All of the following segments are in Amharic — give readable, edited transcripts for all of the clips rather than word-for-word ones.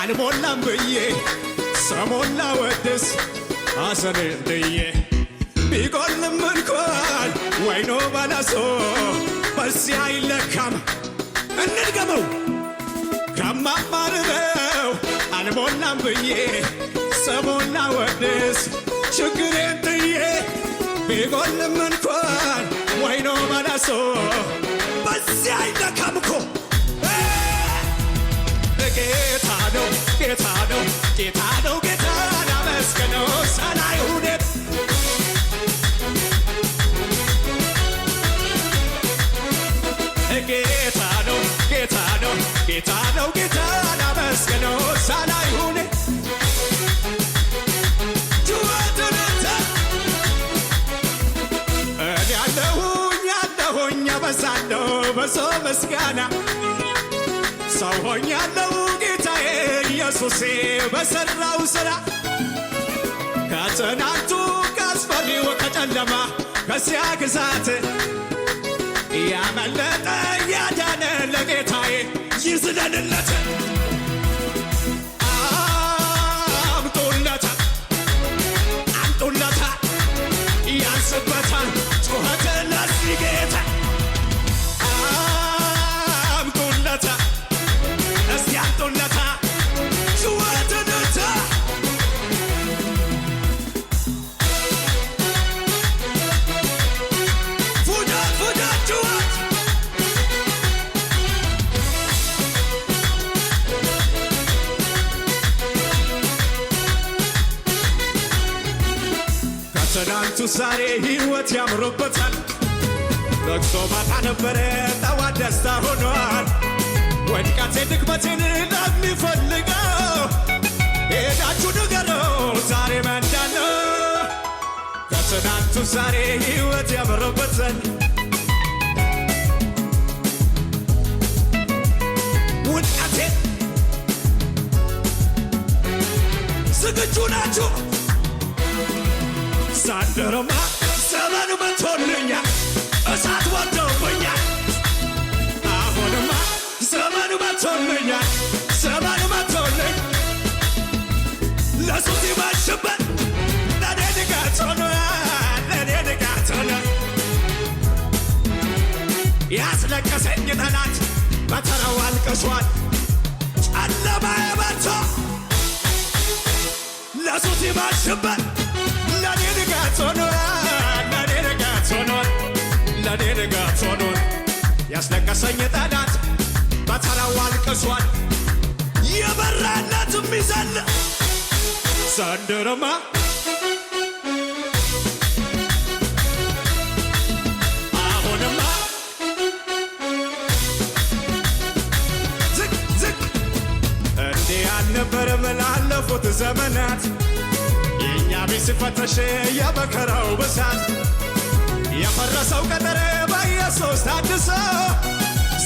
አልሞላም ብዬ ሰሞን ላወድስ ሐዘኔን ጥዬ ቢጎልም እንኳን ወይኖ በለሶ በዚህ አይለካም እንድገመው ከማማርበው አልሞላም ብዬ ሰሞን ላወድስ ችግሬን ጥዬ ቢጎልም እንኳን ወይኖ በለሶ በዚህ አይለካም እኮ ጌታ ነው ጌታ ነው ጌታ ነው ጌታ ላመስግነው ሰናይ ሁኔት ጌታ ነው ጌታ ነው ጌታ ነው ጌታ ላመስግነው ሰናይ ሁኔት ጩኸትንተ እኔ ያለሁኝ አበዛለሁ በሰው ምስጋና ሰው ሆኛለሁ ጌታዬ ኢየሱሴ በሠራው ሥራ ከትናንቱ ከአስፈሪው ከጨለማ ከዚያ ግዛት ያመለጠ ያዳነ ለጌታዬ ይዝለልለት አምጡለታ አምጡለታ ያንስበታል ጩኸት ለዚህ ጌታ አምጡለታ እስቲ አምጡለታ ጩኸትንታ ፉጨት ፉጨት ጩኸት ከትናንቱ ዛሬ ሕይወት ያምሮበታል ለቅሶ ማታ ነበረ ጠዋት ደስታ ሆኗል ወድቀቴን ድክመቴን ለሚፈልገው ሄዳችሁ ንገረው ዛሬ መንዳነው ከትናንቱ ዛሬ ሕይወት ያምሮበታል ውድቀቴን ዝግጁ ናችሁ ሳንደረማ ዘመኑ መቶልኛል እሳት ወርዶብኛል አሁንማ ዘመኑ መቶልኛል ዘመኑ መቶልኝ ለሱስ ይመሽበት ለኔ ንጋት ሆኗል ለኔ ንጋት ሆኗል ያስለቀሰኝ ጠላት በተራው አልቅሷል ጨለማዬ በርቶ ለሱስ ይመሽበት ለኔ ንጋት ሆኗል ለኔ ንጋት ሆኗል ለኔ ንጋት ሆኗል ያስለቀሰኝ ጠላት በተራው አልቅሷል የበራለት ሚዘል ዘንድሮማ አሁንማ ዝቅ ዝቅ እንዲህ አልነበረም ላለፉት ዘመናት የእኛ ቤት ሲፈተሽ የመከራው ብዛት የፈረሰው ቀጠረ በኢየሱስ ታድሶ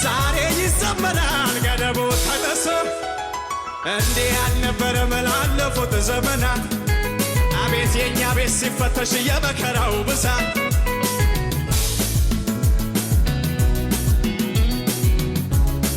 ዛሬ ይዘመራል ገደቡ ተጥሶ እንዲህ አልነበረም ላለፉት ዘመናት አቤት የእኛ ቤት ሲፈተሽ የመከራው ብዛት